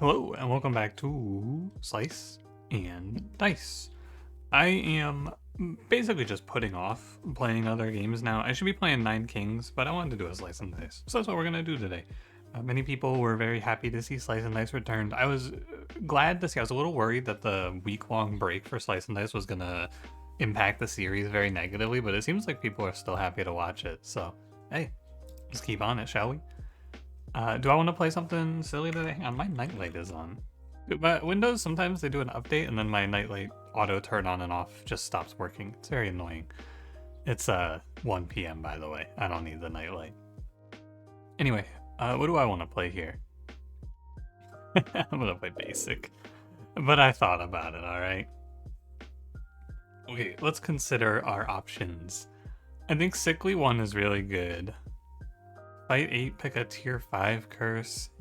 Hello and welcome back to Slice and Dice. I am basically just putting off playing other games now. I should be playing Nine Kings, but I wanted to do a Slice and Dice. So that's what we're going to do today. Many people were very happy to see Slice and Dice returned. I was glad to see. I was a little worried that the week-long break for Slice and Dice was going to impact the series very negatively, but it seems like people are still happy to watch it. So, hey, let's keep on it, shall we? Do I want to play something silly today? Hang on, my nightlight is on. But Windows, sometimes they do an update and then my nightlight auto turn on and off just stops working. It's very annoying. It's 1 p.m. by the way. I don't need the nightlight. Anyway, what do I want to play here? I'm gonna play basic. But I thought about it, alright? Okay, let's consider our options. I think Sickly 1 is really good. Fight 8, pick a tier 5 curse.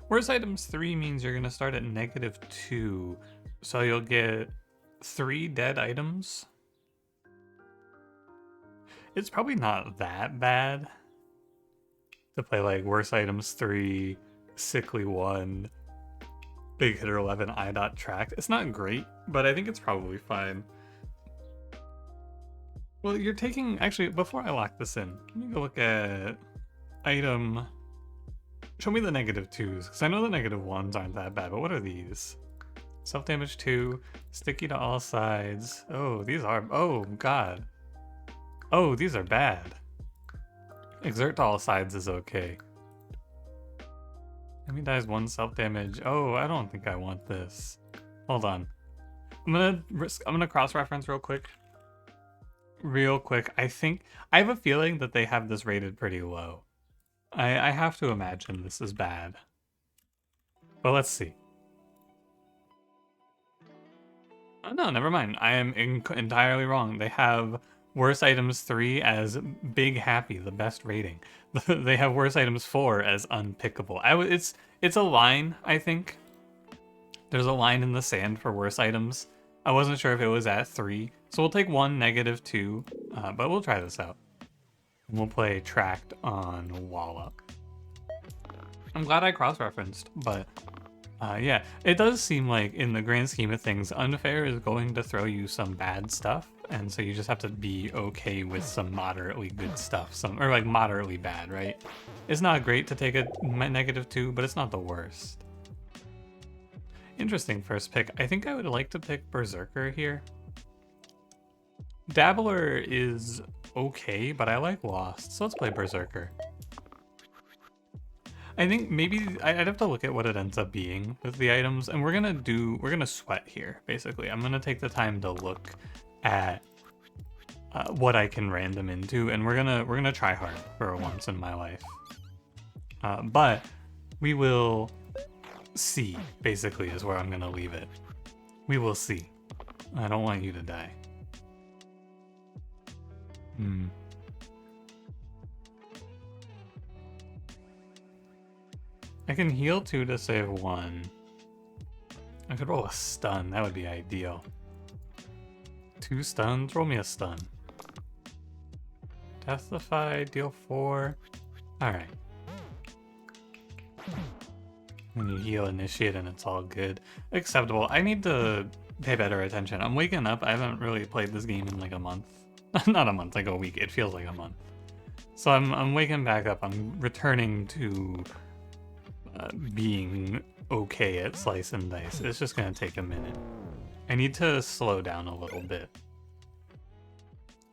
Worst items 3 means you're going to start at -2. So you'll get 3 dead items. It's probably not that bad to play like worst items 3, Sickly 1, big hitter 11, I tracked. It's not great, but I think it's probably fine. Well, you're taking, actually, before I lock this in, let me go look at item. Show me the -2s, because I know the -1s aren't that bad, but what are these? Self-damage 2, sticky to all sides. Oh, these are, oh god. Oh, these are bad. Exert to all sides is okay. Enemy dies 1 self-damage. Oh, I don't think I want this. Hold on. I'm gonna cross-reference real quick. I have a feeling that they have this rated pretty low. I have to imagine this is bad. But let's see. Oh, no, never mind. I am entirely wrong. They have worst items 3 as big happy, the best rating. They have worst items 4 as unpickable. It's a line, I think. There's a line in the sand for worst items. I wasn't sure if it was at 3. So we'll take 1 -2, but we'll try this out. We'll play Tracked on Wallop. I'm glad I cross-referenced, but yeah, it does seem like in the grand scheme of things, Unfair is going to throw you some bad stuff, and so you just have to be okay with some moderately good stuff, or like moderately bad, right? It's not great to take a -2, but it's not the worst. Interesting first pick. I think I would like to pick Berserker here. Dabbler is okay, but I like Lost, so let's play Berserker. I think maybe I'd have to look at what it ends up being with the items, and we're gonna sweat here, basically. I'm gonna take the time to look at what I can random into, and we're gonna try hard for once in my life. But we will see, basically, is where I'm gonna leave it. We will see. I don't want you to die. I can heal 2 to save 1. I could roll a stun, that would be ideal. 2 stuns, roll me a stun. Deathify, deal 4. Alright. When you heal, initiate, and it's all good. Acceptable. I need to pay better attention. I'm waking up, I haven't really played this game in like a month. Not a month, like a week. It feels like a month. So I'm waking back up. I'm returning to being okay at Slice and Dice. It's just gonna take a minute. I need to slow down a little bit.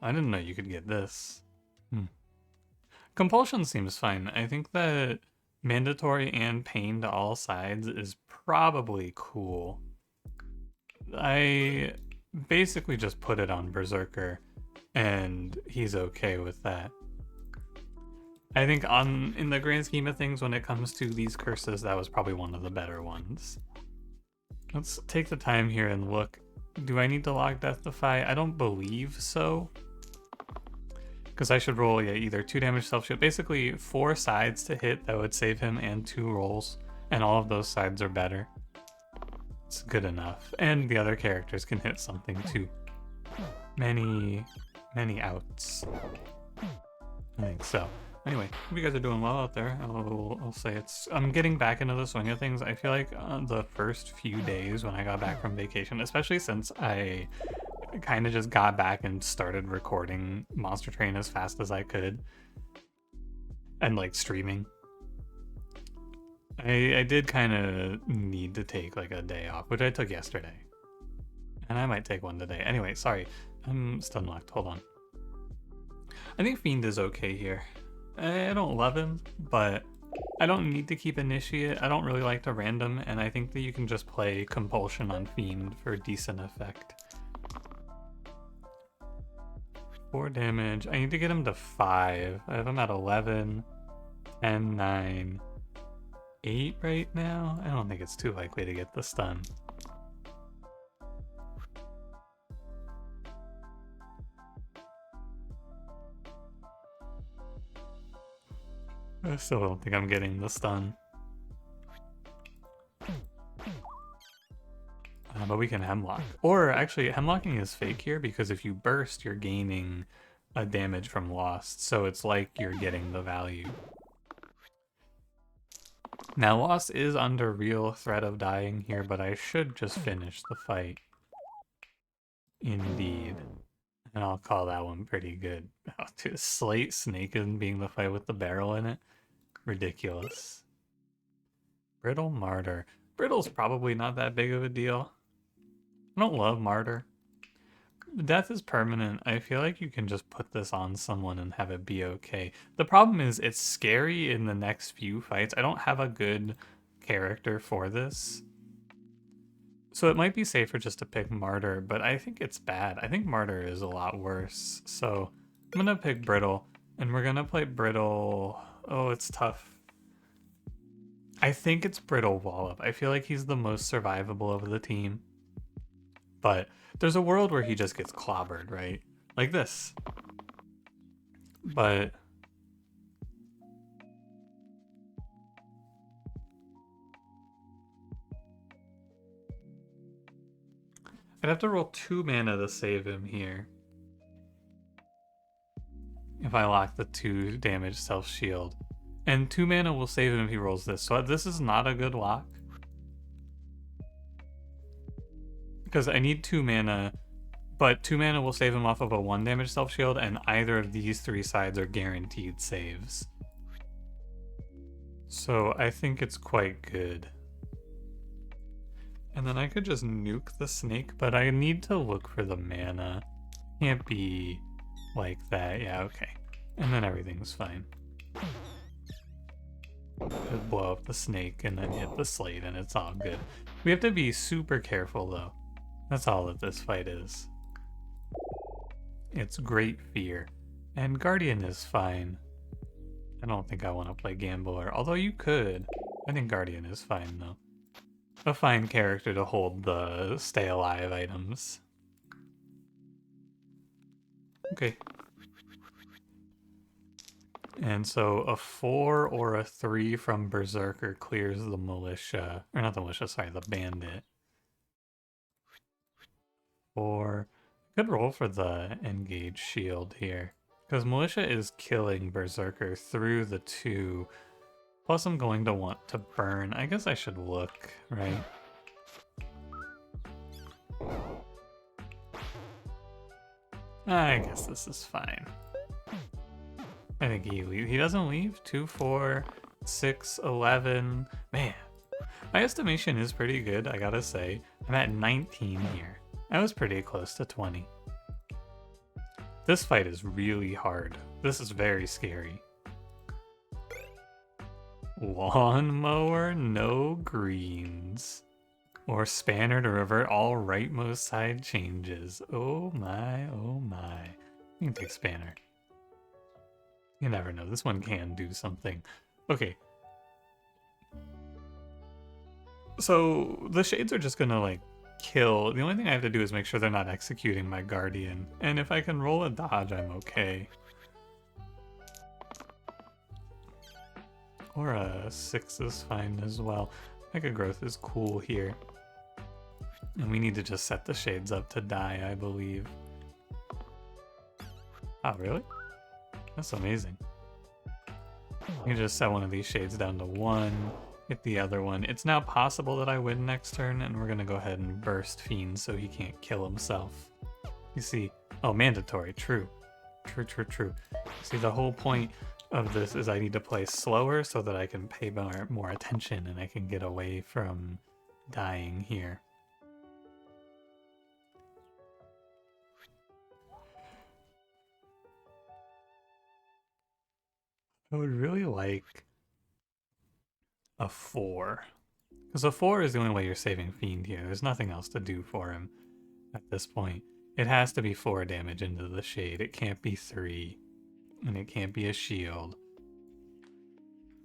I didn't know you could get this. Compulsion seems fine. I think that mandatory and pain to all sides is probably cool. I basically just put it on Berserker, and he's okay with that. I think in the grand scheme of things, when it comes to these curses, that was probably one of the better ones. Let's take the time here and look. Do I need to lock Deathify? I don't believe so. Because I should roll either 2 damage self-shield. Basically 4 sides to hit that would save him, and 2 rolls. And all of those sides are better. It's good enough. And the other characters can hit something too. Many outs. I think so. Anyway, hope you guys are doing well out there. I'll say I'm getting back into the swing of things. I feel like the first few days when I got back from vacation, especially since I kind of just got back and started recording Monster Train as fast as I could and like streaming, I did kind of need to take like a day off, which I took yesterday. And I might take one today. Anyway, sorry. I'm still unlocked. Hold on. I think Fiend is okay here. I don't love him, but I don't need to keep Initiate. I don't really like to random, and I think that you can just play Compulsion on Fiend for decent effect. 4 damage. I need to get him to 5. I have him at 11, 10, 9, 8 right now. I don't think it's too likely to get the stun. I still don't think I'm getting the stun. But we can Hemlock. Or actually, Hemlocking is fake here because if you burst, you're gaining a damage from Lost. So it's like you're getting the value. Now, Lost is under real threat of dying here, but I should just finish the fight. Indeed. And I'll call that one pretty good. Oh, dude, Slate Snake and being the fight with the barrel in it. Ridiculous. Brittle Martyr. Brittle's probably not that big of a deal. I don't love Martyr. Death is permanent. I feel like you can just put this on someone and have it be okay. The problem is it's scary in the next few fights. I don't have a good character for this. So it might be safer just to pick Martyr, but I think it's bad. I think Martyr is a lot worse. So I'm gonna pick Brittle, and we're gonna play Brittle. Oh, it's tough. I think it's Brittle Wallop. I feel like he's the most survivable of the team. But there's a world where he just gets clobbered, right? Like this. But I'd have to roll 2 mana to save him here. If I lock the 2 damage self-shield. And 2 mana will save him if he rolls this. So this is not a good lock. Because I need 2 mana, but 2 mana will save him off of a 1 damage self-shield, and either of these 3 sides are guaranteed saves. So I think it's quite good. And then I could just nuke the snake, but I need to look for the mana. Can't be like that. Yeah, okay. And then everything's fine. Could blow up the snake and then hit the slate, and it's all good. We have to be super careful, though. That's all that this fight is. It's Great Fear. And Guardian is fine. I don't think I want to play Gambler, although you could. I think Guardian is fine, though. A fine character to hold the stay alive items. Okay. And so a 4 or a 3 from Berserker clears the militia. Or not the militia, sorry, the bandit. Or I could roll for the engage shield here. Because militia is killing Berserker through the 2. Plus I'm going to want to burn. I guess I should look, right? I guess this is fine. I think he doesn't leave. 2, 4, 6, 11. Man, my estimation is pretty good, I gotta say. I'm at 19 here. I was pretty close to 20. This fight is really hard. This is very scary. Lawnmower, no greens. Or Spanner to revert all rightmost side changes. Oh my, oh my. You can take Spanner. You never know, this one can do something. Okay. So the shades are just gonna like kill. The only thing I have to do is make sure they're not executing my Guardian. And if I can roll a dodge, I'm okay. Or a 6 is fine as well. Mega Growth is cool here. And we need to just set the shades up to die, I believe. Oh, really? That's amazing. You just set one of these shades down to 1, hit the other one. It's now possible that I win next turn, and we're gonna go ahead and burst Fiend so he can't kill himself. You see, oh, mandatory, true. True. See, the whole point of this is I need to play slower so that I can pay more attention and I can get away from dying here. I would really like a 4. Because a 4 is the only way you're saving Fiend here. There's nothing else to do for him at this point. It has to be 4 damage into the shade. It can't be 3. And it can't be a shield.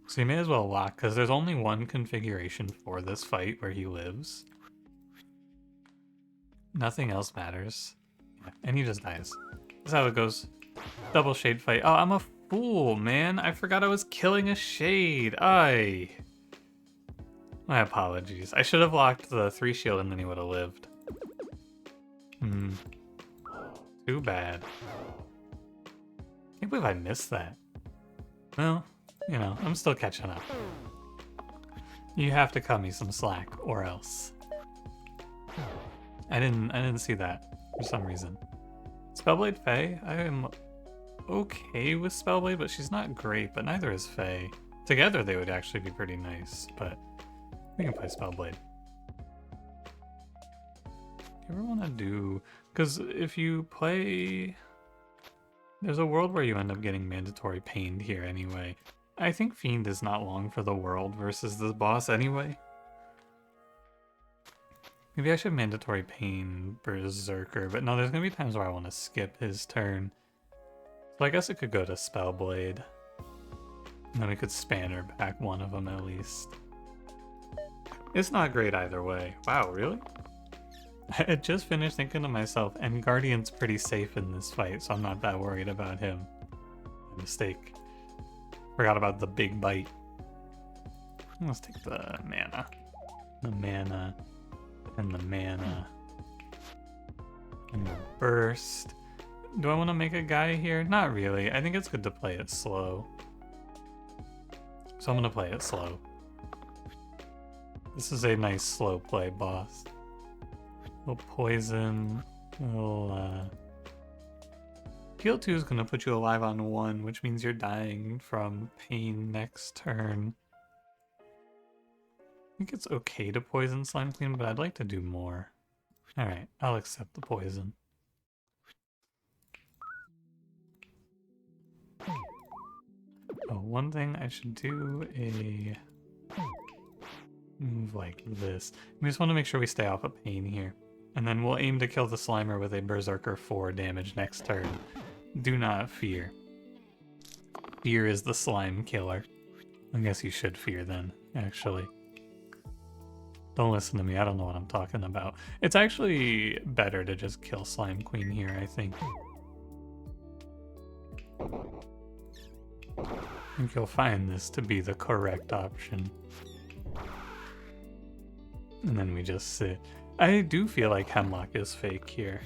So you may as well lock, because there's only one configuration for this fight where he lives. Nothing else matters. Yeah, and he just dies. That's how it goes. Double shade fight. Oh, I'm a fool, man. I forgot I was killing a shade. My apologies. I should have locked the 3 shield and then he would have lived. Too bad. I can't believe I missed that. Well, you know, I'm still catching up. You have to cut me some slack, or else. I didn't see that for some reason. Spellblade Faye? I am okay with Spellblade, but she's not great, but neither is Faye. Together they would actually be pretty nice, but we can play Spellblade. You ever want to do... Because if you play... There's a world where you end up getting mandatory pained here anyway. I think Fiend is not long for the world versus this boss anyway. Maybe I should mandatory pain Berserker, but no, there's going to be times where I want to skip his turn. So I guess it could go to Spellblade. And then we could Spanner back one of them at least. It's not great either way. Wow, really? I had just finished thinking to myself, and Guardian's pretty safe in this fight, so I'm not that worried about him. Mistake. Forgot about the big bite. Let's take the mana. The mana. And the mana. And the burst. Do I want to make a guy here? Not really. I think it's good to play it slow. So I'm going to play it slow. This is a nice slow play boss. We'll poison. We'll, Heal 2 is going to put you alive on 1, which means you're dying from pain next turn. I think it's okay to poison Slime Queen, but I'd like to do more. Alright, I'll accept the poison. Oh, one thing I should do a move like this. We just want to make sure we stay off of pain here. And then we'll aim to kill the Slimer with a Berserker 4 damage next turn. Do not fear. Fear is the slime killer. I guess you should fear then, actually. Don't listen to me, I don't know what I'm talking about. It's actually better to just kill Slime Queen here, I think. I think you'll find this to be the correct option. And then we just sit. I do feel like Hemlock is fake here.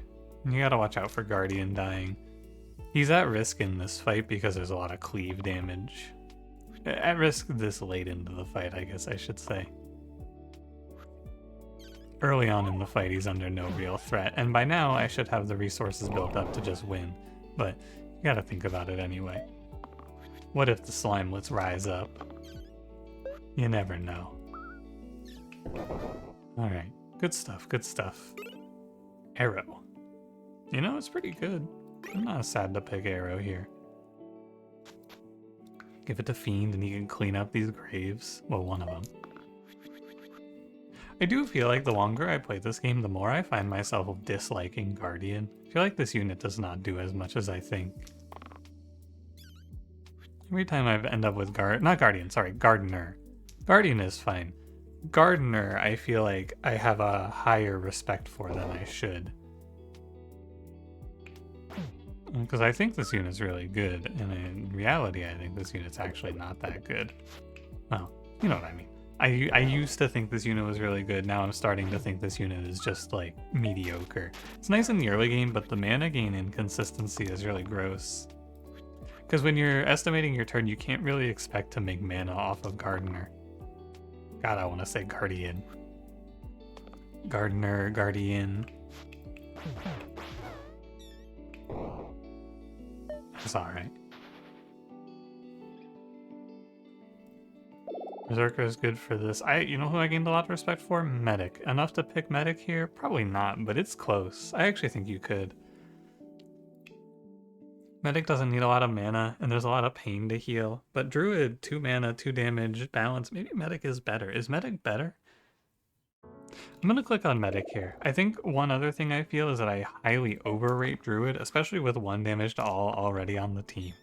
You gotta watch out for Guardian dying. He's at risk in this fight because there's a lot of cleave damage. At risk this late into the fight, I guess I should say. Early on in the fight, he's under no real threat, and by now I should have the resources built up to just win. But you gotta think about it anyway. What if the Slimelets rise up? You never know. Alright, good stuff, good stuff. Arrow. You know, it's pretty good. I'm not sad to pick Arrow here. Give it to Fiend and he can clean up these graves. Well, one of them. I do feel like the longer I play this game, the more I find myself disliking Guardian. I feel like this unit does not do as much as I think. Every time I end up with Gardener. Guardian is fine. Gardener, I feel like I have a higher respect for than I should. Because I think this unit's really good, and in reality I think this unit's actually not that good. Well, you know what I mean. I used to think this unit was really good, now I'm starting to think this unit is just, like, mediocre. It's nice in the early game, but the mana gain inconsistency is really gross. Because when you're estimating your turn, you can't really expect to make mana off of Gardener. God, I want to say Guardian. Gardener, Guardian. It's alright. Berserker is good for this. You know who I gained a lot of respect for? Medic. Enough to pick Medic here? Probably not, but it's close. I actually think you could. Medic doesn't need a lot of mana, and there's a lot of pain to heal. But Druid, 2 mana, 2 damage, balance. Maybe Medic is better. Is Medic better? I'm gonna click on Medic here. I think one other thing I feel is that I highly overrate Druid, especially with 1 damage to all already on the team.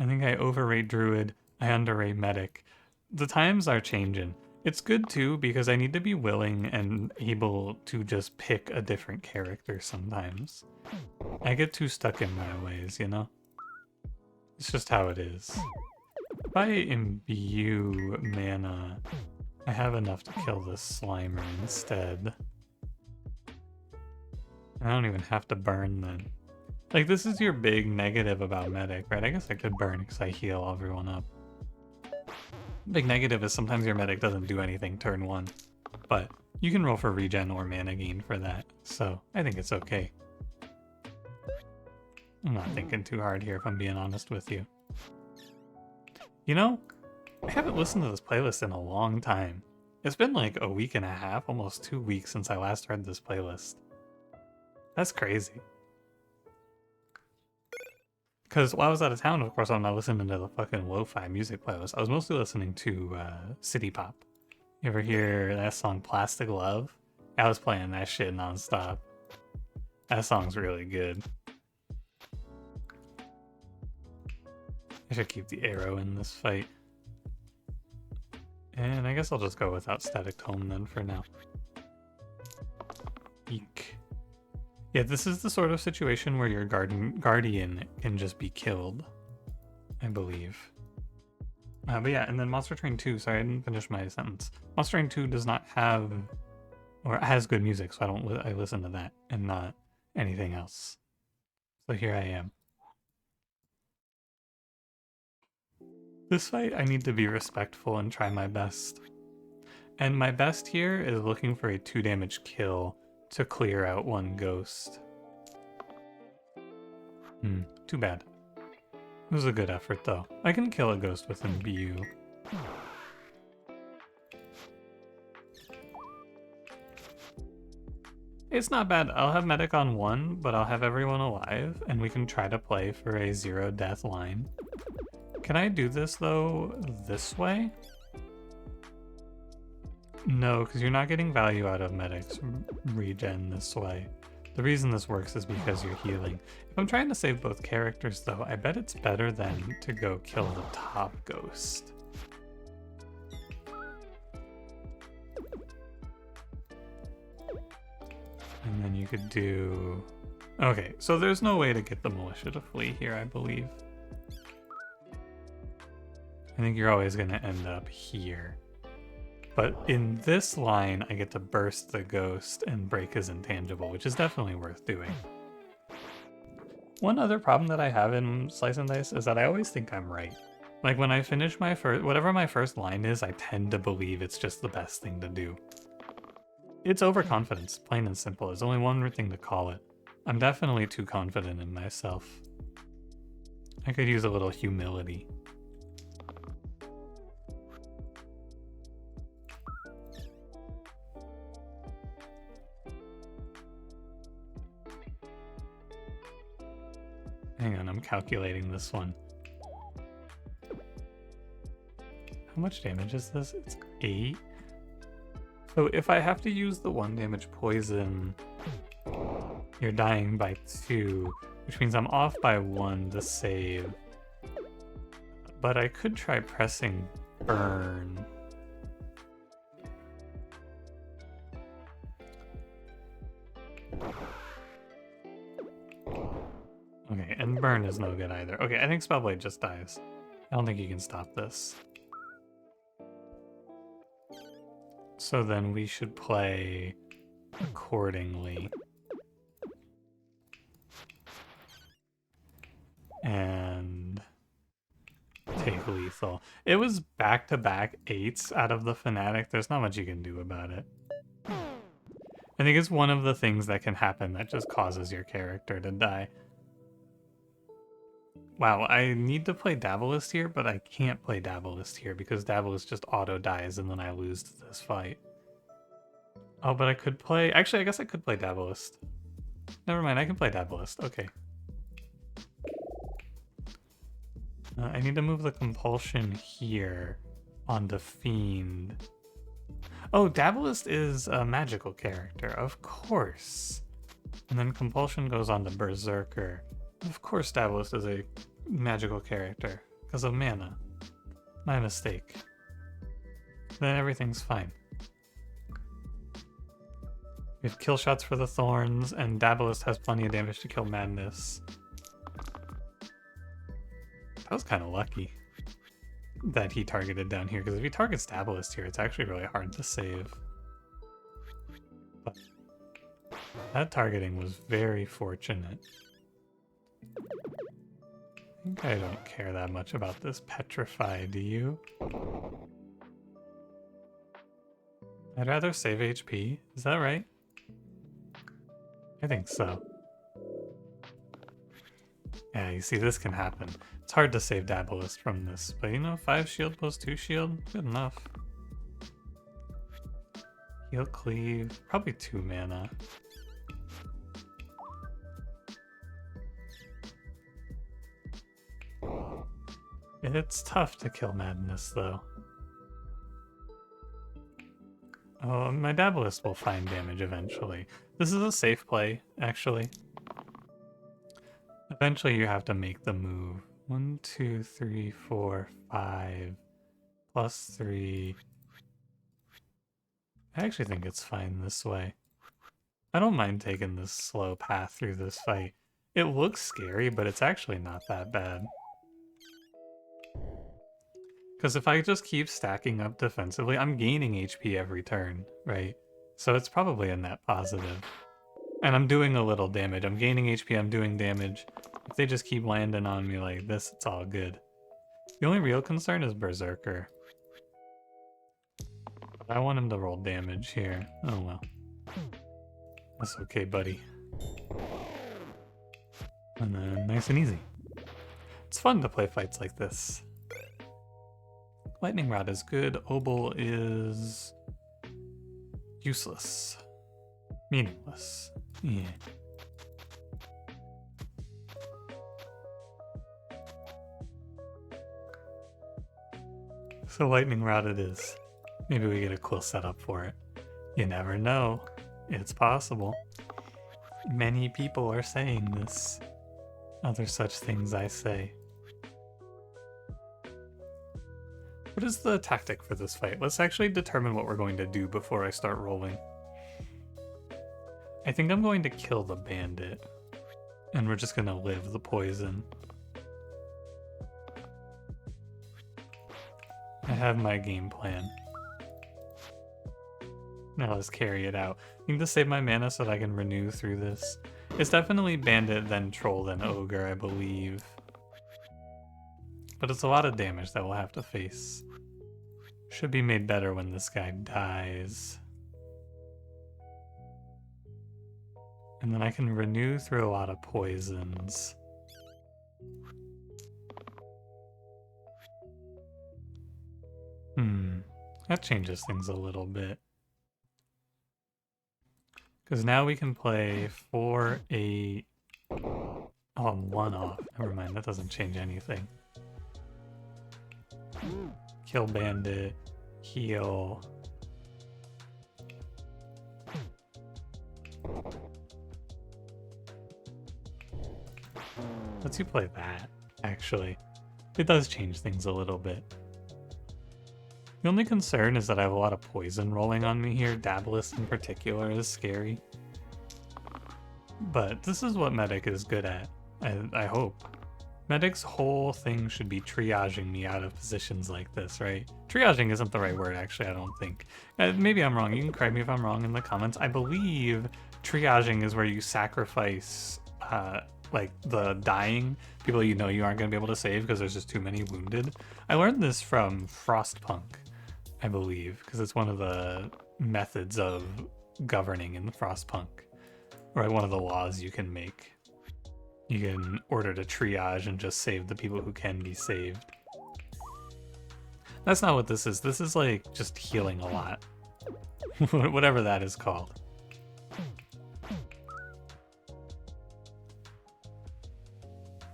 I think I overrate Druid, I underrate Medic. The times are changing. It's good too, because I need to be willing and able to just pick a different character sometimes. I get too stuck in my ways, you know? It's just how it is. If I imbue mana, I have enough to kill this Slimer instead. I don't even have to burn then. Like, this is your big negative about Medic, right? I guess I could burn because I heal everyone up. Big negative is sometimes your Medic doesn't do anything turn 1, but you can roll for regen or mana gain for that, so I think it's okay. I'm not thinking too hard here if I'm being honest with you. You know, I haven't listened to this playlist in a long time. It's been like a week and a half, almost 2 weeks since I last heard this playlist. That's crazy. Because while I was out of town, of course, I'm not listening to the fucking lo-fi music playlist. I was mostly listening to city pop. You ever hear that song Plastic Love? I was playing that shit nonstop. That song's really good. I should keep the arrow in this fight. And I guess I'll just go without Static Tome then for now. Eek. Yeah, this is the sort of situation where your guardian can just be killed, I believe. But yeah, and then Monster Train 2, sorry, I didn't finish my sentence. Monster Train 2 does not have, or has good music, so I listen to that and not anything else. So here I am. This fight, I need to be respectful and try my best. And my best here is looking for a 2 damage kill to clear out 1 ghost. Too bad. It was a good effort though. I can kill a ghost with imbue. It's not bad. I'll have medic on 1, but I'll have everyone alive, and we can try to play for a 0 death line. Can I do this though this way? No, because you're not getting value out of medics regen this way. The reason this works is because you're healing. If I'm trying to save both characters though, I bet it's better than to go kill the top ghost. And then you could do... Okay, so there's no way to get the militia to flee here, I believe. I think you're always going to end up here. But in this line, I get to burst the ghost and break his intangible, which is definitely worth doing. One other problem that I have in Slice and Dice is that I always think I'm right. Like when I finish my whatever my first line is, I tend to believe it's just the best thing to do. It's overconfidence, plain and simple. There's only one thing to call it. I'm definitely too confident in myself. I could use a little humility. Hang on, I'm calculating this one. How much damage is this? It's 8. So if I have to use the 1 damage poison, you're dying by 2, which means I'm off by 1 to save. But I could try pressing burn. Okay, and burn is no good either. Okay, I think Spellblade just dies. I don't think you can stop this. So then we should play accordingly. and take lethal. It was back-to-back 8s out of the fanatic. There's not much you can do about it. I think it's one of the things that can happen that just causes your character to die. Wow, I need to play Dabalist here, but I can't play Dabalist here because Dabalist just auto-dies and then I lose to this fight. Oh, but I could play... Actually, I guess I could play Dabalist. Never mind, I can play Dabalist. Okay. I need to move the compulsion here onto Fiend. Oh, Dabalist is a magical character, of course. And then compulsion goes on to Berserker. Of course Dabalist is a magical character, because of mana. My mistake. Then everything's fine. We have kill shots for the Thorns, and Dabalist has plenty of damage to kill Madness. That was kind of lucky that he targeted down here, because if he targets Dabalist here, it's actually really hard to save. But that targeting was very fortunate. I think I don't care that much about this Petrify, do you? I'd rather save HP, is that right? I think so. Yeah, you see, this can happen. It's hard to save Dabalist from this, but you know, 5 shield plus 2 shield, good enough. Heal cleave, probably 2 mana. It's tough to kill Madness, though. Oh, my Dabalist will find damage eventually. This is a safe play, actually. Eventually you have to make the move. 1, 2, 3, 4, 5, plus 3. I actually think it's fine this way. I don't mind taking this slow path through this fight. It looks scary, but it's actually not that bad. Because if I just keep stacking up defensively, I'm gaining HP every turn, right? So it's probably a net positive. And I'm doing a little damage. I'm gaining HP, I'm doing damage. If they just keep landing on me like this, it's all good. The only real concern is Berserker. I want him to roll damage here. Oh well. That's okay, buddy. And then nice and easy. It's fun to play fights like this. Lightning Rod is good. Obol is useless. Meaningless. Yeah. So Lightning Rod it is. Maybe we get a cool setup for it. You never know. It's possible. Many people are saying this. Other such things I say. What is the tactic for this fight? Let's actually determine what we're going to do before I start rolling. I think I'm going to kill the bandit. And we're just going to live the poison. I have my game plan. Now let's carry it out. I need to save my mana so that I can renew through this. It's definitely bandit, then troll, then ogre, I believe. But it's a lot of damage that we'll have to face. Should be made better when this guy dies. And then I can renew through a lot of poisons. That changes things a little bit. Because now we can play 4, 8... Oh, I'm 1 off. Never mind, that doesn't change anything. Kill bandit, heal. Let's you play that, actually. It does change things a little bit. The only concern is that I have a lot of poison rolling on me here. Dabalist in particular is scary. But this is what Medic is good at, I hope. Medic's whole thing should be triaging me out of positions like this, right? Triaging isn't the right word, actually, I don't think. Maybe I'm wrong. You can correct me if I'm wrong in the comments. I believe triaging is where you sacrifice like the dying, people you know you aren't going to be able to save because there's just too many wounded. I learned this from Frostpunk, I believe, because it's one of the methods of governing in the Frostpunk, or like one of the laws you can make. You can order to triage and just save the people who can be saved. That's not what this is. This is like just healing a lot. Whatever that is called.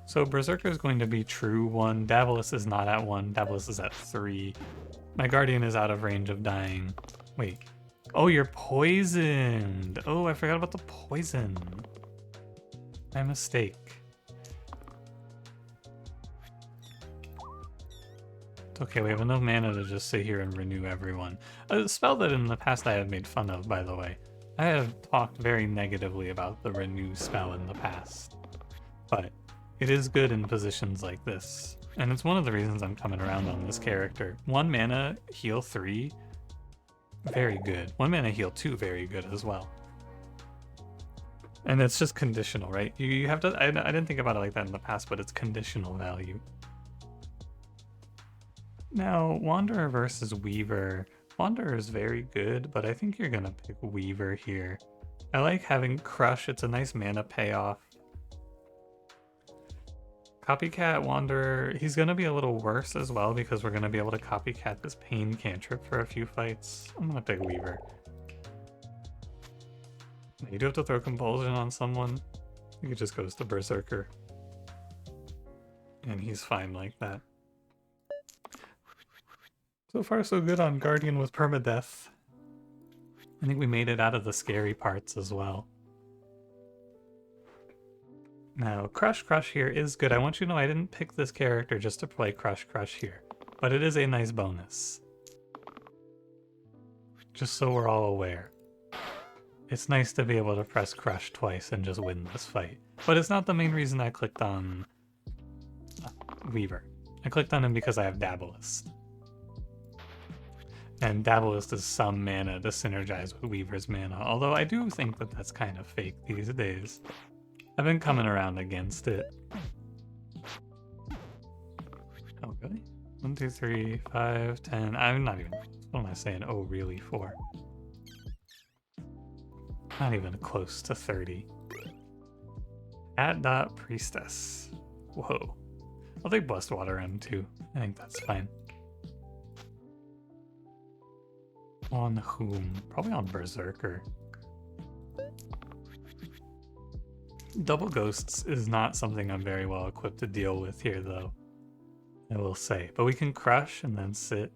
So Berserker is going to be true 1. Daedalus is not at 1. Daedalus is at 3. My Guardian is out of range of dying. Wait. Oh, you're poisoned. Oh, I forgot about the poison. My mistake. It's okay, we have enough mana to just sit here and renew everyone. A spell that in the past I have made fun of, by the way. I have talked very negatively about the renew spell in the past. But it is good in positions like this. And it's one of the reasons I'm coming around on this character. 1 mana, heal 3, very good. 1 mana, heal 2, very good as well. And it's just conditional, right? You have to, I didn't think about it like that in the past, but it's conditional value. Now, Wanderer versus Weaver. Wanderer is very good, but I think you're gonna pick Weaver here. I like having Crush, it's a nice mana payoff. Copycat Wanderer, he's gonna be a little worse as well because we're gonna be able to copycat this Pain cantrip for a few fights. I'm gonna pick Weaver. You do have to throw Compulsion on someone. He just goes to Berserker. And he's fine like that. So far so good on Guardian with permadeath. I think we made it out of the scary parts as well. Now, Crush here is good. I want you to know I didn't pick this character just to play Crush here, but it is a nice bonus. Just so we're all aware. It's nice to be able to press Crush twice and just win this fight. But it's not the main reason I clicked on Weaver. I clicked on him because I have Daedalus. And Daedalus is some mana to synergize with Weaver's mana, although I do think that that's kind of fake these days. I've been coming around against it. Oh, really? 1, 2, 3, 5, 10. I'm not even. What am I saying? Oh, really? 4. Not even close to 30. At Priestess. Whoa. I'll take Blessed Water M2. I think that's fine. On whom? Probably on Berserker. Double Ghosts is not something I'm very well equipped to deal with here, though. I will say. But we can Crush and then sit.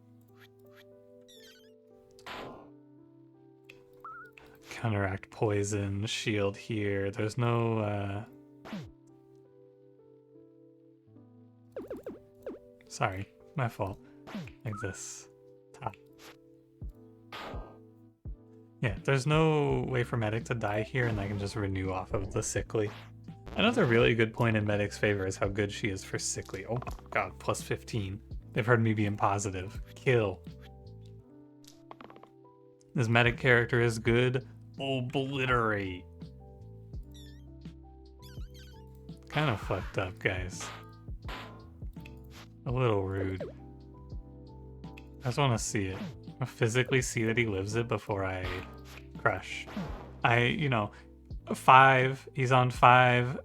Counteract Poison, Shield here. There's no, Sorry, my fault. Like this. Top. Yeah, there's no way for Medic to die here, and I can just renew off of the Sickly. Another really good point in Medic's favor is how good she is for Sickly. Oh god, plus 15. They've heard me being positive. Kill. This Medic character is good. Obliterate. Kind of fucked up, guys. A little rude. I just want to see it. I physically see that he lives it before I Crush. You know, 5, he's on 5,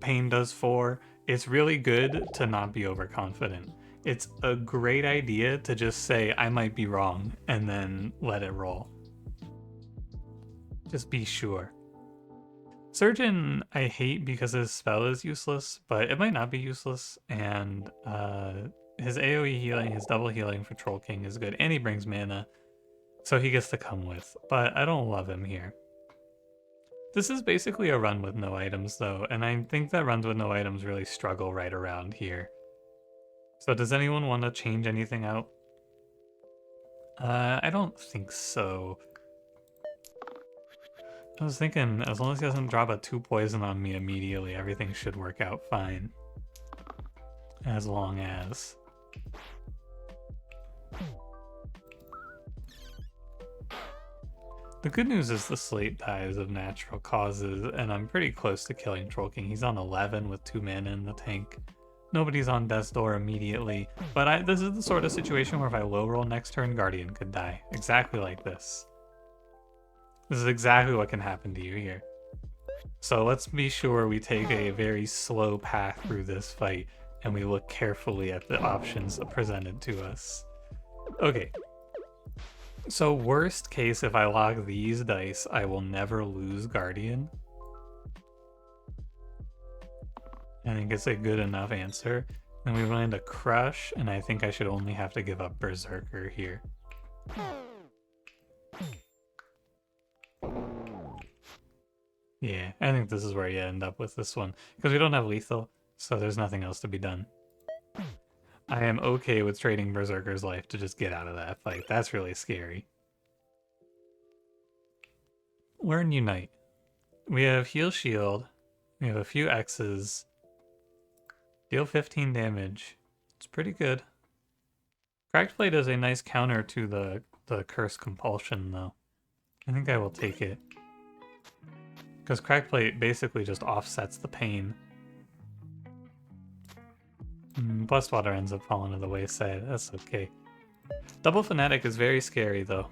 Pain does 4. It's really good to not be overconfident. It's a great idea to just say, I might be wrong, and then let it roll. Just be sure. Surgeon I hate because his spell is useless, but it might not be useless, and his AoE healing, his double healing for Troll King is good, and he brings mana, so he gets to come with, but I don't love him here. This is basically a run with no items, though, and I think that runs with no items really struggle right around here. So does anyone want to change anything out? I don't think so. I was thinking, as long as he doesn't drop a 2 poison on me immediately, everything should work out fine. As long as... The good news is the slate dies of natural causes, and I'm pretty close to killing Troll King. He's on 11 with 2 mana in the tank. Nobody's on Death's Door immediately, but this is the sort of situation where if I low roll next turn, Guardian could die. Exactly like this. This is exactly what can happen to you here. So let's be sure we take a very slow path through this fight, and we look carefully at the options presented to us. Okay. So worst case, if I log these dice, I will never lose Guardian. I think it's a good enough answer. Then we land a Crush, and I think I should only have to give up Berserker here. Yeah, I think this is where you end up with this one, because we don't have lethal, so there's nothing else to be done. I am okay with trading Berserker's life to just get out of that fight. That's really scary. Learn Unite. We have Heal Shield. We have a few X's. Deal 15 damage. It's pretty good. Cracked Blade is a nice counter to the Curse Compulsion, though. I think I will take it. Because Cracked Blade basically just offsets the pain. Blessed Water ends up falling to the wayside. That's okay. Double Fanatic is very scary, though.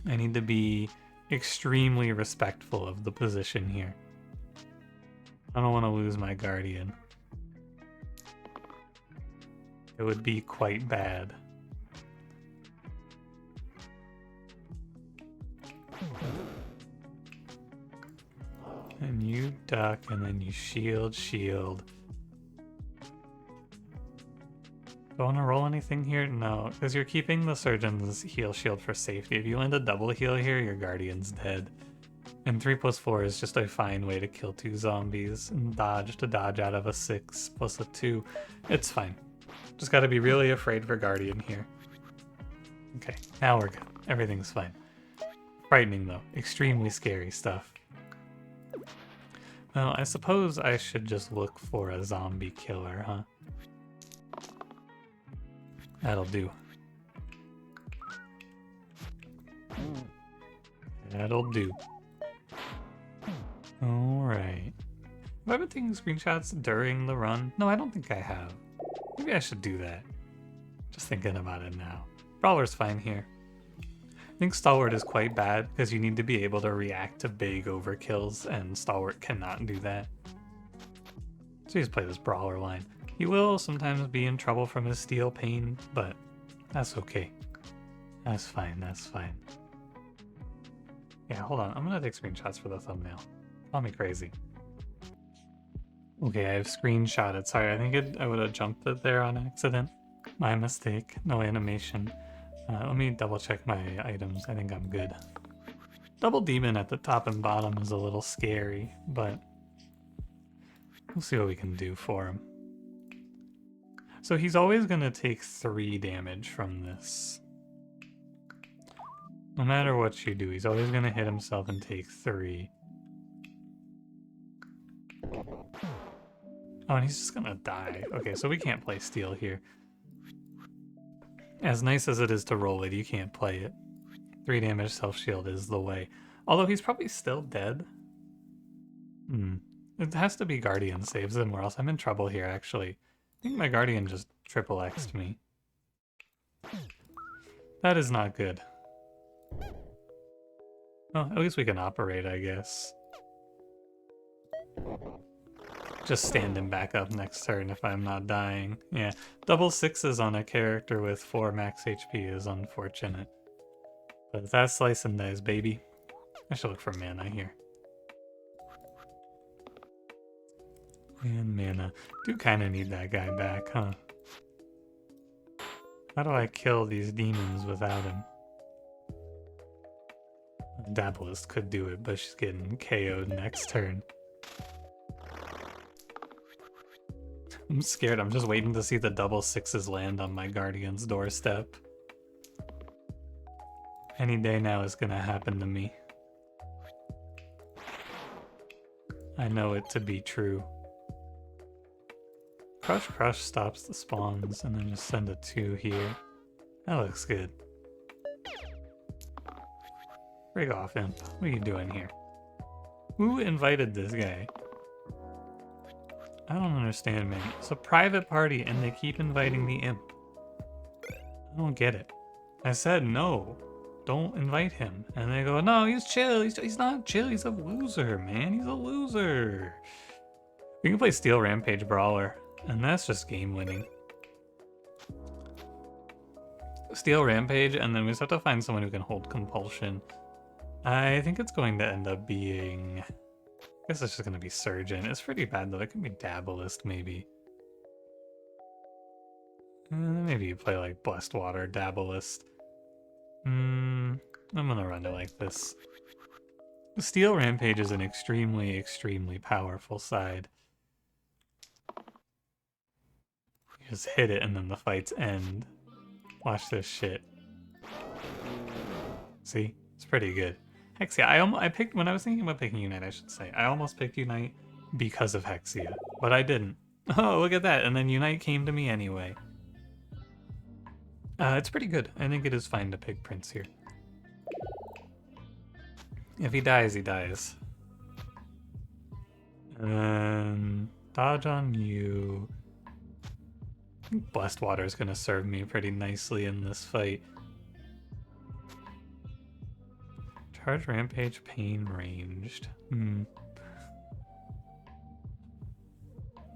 I need to be extremely respectful of the position here. I don't want to lose my Guardian. It would be quite bad. And you duck, and then you shield. Do I want to roll anything here? No, because you're keeping the Surgeon's heal shield for safety. If you land a double heal here, your Guardian's dead. And 3+4 is just a fine way to kill 2 zombies and dodge out of a 6 plus a 2. It's fine. Just gotta be really afraid for Guardian here. Okay, now we're good. Everything's fine. Frightening though. Extremely scary stuff. Well, I suppose I should just look for a zombie killer, huh? That'll do. That'll do. Alright. Have I been taking screenshots during the run? No, I don't think I have. Maybe I should do that. Just thinking about it now. Brawler's fine here. I think Stalwart is quite bad because you need to be able to react to big overkills, and Stalwart cannot do that. So you just play this Brawler line. He will sometimes be in trouble from his steel pain, but that's okay. That's fine, that's fine. Yeah, hold on. I'm gonna take screenshots for the thumbnail. Call me crazy. Okay, I have screenshotted. Sorry, I think I would have jumped it there on accident. My mistake. No animation. Let me double check my items. I think I'm good. Double Demon at the top and bottom is a little scary, but we'll see what we can do for him. So he's always going to take 3 damage from this. No matter what you do, he's always going to hit himself and take 3. Oh, and he's just going to die. Okay, so we can't play steel here. As nice as it is to roll it, you can't play it. 3 damage self-shield is the way. Although he's probably still dead. It has to be Guardian saves him or else I'm in trouble here, actually. I think my Guardian just triple X'd me. That is not good. Well, at least we can operate, I guess. Just stand him back up next turn if I'm not dying. Yeah, double 6s on a character with 4 max HP is unfortunate. But that's slice and dice, baby. I should look for mana here. And mana. Do kind of need that guy back, huh? How do I kill these demons without him? Dabalist could do it, but she's getting KO'd next turn. I'm scared. I'm just waiting to see the double 6s land on my Guardian's doorstep. Any day now is gonna happen to me. I know it to be true. Crush stops the spawns, and then just send a 2 here. That looks good. Break off, imp. What are you doing here? Who invited this guy? I don't understand, man. It's a private party and they keep inviting the imp. I don't get it. I said no. Don't invite him. And they go, no, he's chill. He's not chill. He's a loser, man. He's a loser. We can play Steel Rampage Brawler, and that's just game winning. Steel Rampage, and then we just have to find someone who can hold Compulsion. I think it's going to end up being... I guess it's just going to be Surgeon. It's pretty bad, though. It could be Dabblist, maybe. Maybe you play, like, Blessed Water, Dabblist. I'm gonna run it like this. Steel Rampage is an extremely, extremely powerful side. You just hit it and then the fights end. Watch this shit. See? It's pretty good. Hexia, I picked, when I was thinking about picking Unite, I should say, I almost picked Unite because of Hexia, but I didn't. Oh, look at that, and then Unite came to me anyway. It's pretty good. I think it is fine to pick Prince here. If he dies, he dies. Dodge on you. I think Blessed Water is going to serve me pretty nicely in this fight. Charge Rampage, Pain ranged.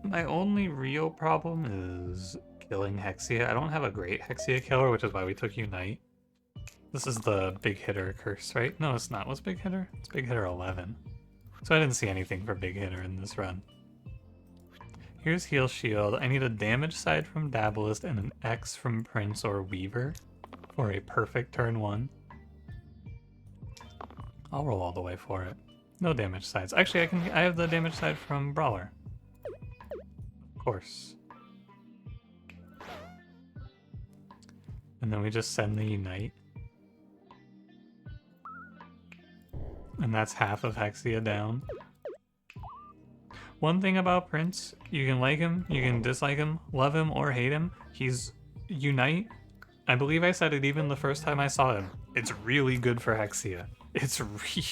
My only real problem is killing Hexia. I don't have a great Hexia killer, which is why we took Unite. This is the big hitter curse, right? No, it's not. What's big hitter? It's big hitter 11. So I didn't see anything for big hitter in this run. Here's heal shield. I need a damage side from Dabblist and an X from Prince or Weaver for a perfect turn 1. I'll roll all the way for it. No damage sides. Actually, I have the damage side from Brawler. Of course. And then we just send the Unite. And that's half of Hexia down. One thing about Prince, you can like him, you can dislike him, love him or hate him. He's Unite. I believe I said it even the first time I saw him. It's really good for Hexia. It's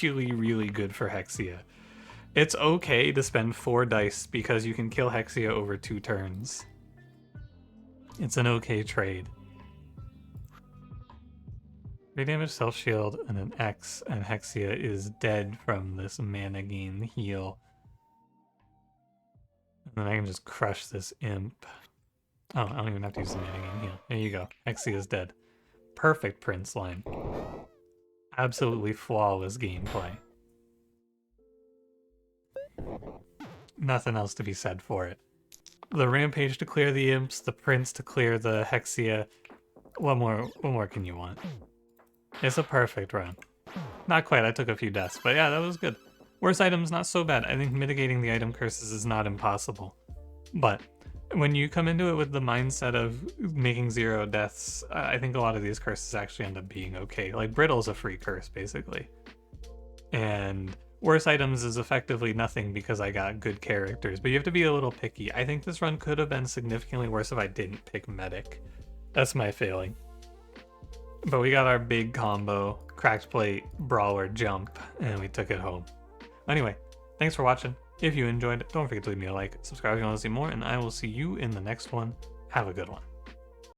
really, really good for Hexia. It's okay to spend 4 dice because you can kill Hexia over 2 turns. It's an okay trade. 3 damage self shield and an X, and Hexia is dead from this mana gain heal. And then I can just crush this imp. Oh, I don't even have to use the mana gain heal. There you go. Hexia is dead. Perfect Prince line. Absolutely flawless gameplay. Nothing else to be said for it. The Rampage to clear the imps, the Prince to clear the Hexia. What more can you want? It's a perfect run. Not quite, I took a few deaths, but yeah, that was good. Worst items, not so bad. I think mitigating the item curses is not impossible. But when you come into it with the mindset of making 0 deaths, I think a lot of these curses actually end up being okay. Like Brittle's a free curse, basically. And worst items is effectively nothing because I got good characters, but you have to be a little picky. I think this run could have been significantly worse if I didn't pick Medic. That's my failing. But we got our big combo, Cracked Plate, Brawler, Jump, and we took it home. Anyway, thanks for watching. If you enjoyed, don't forget to leave me a like, subscribe if you want to see more, and I will see you in the next one. Have a good one.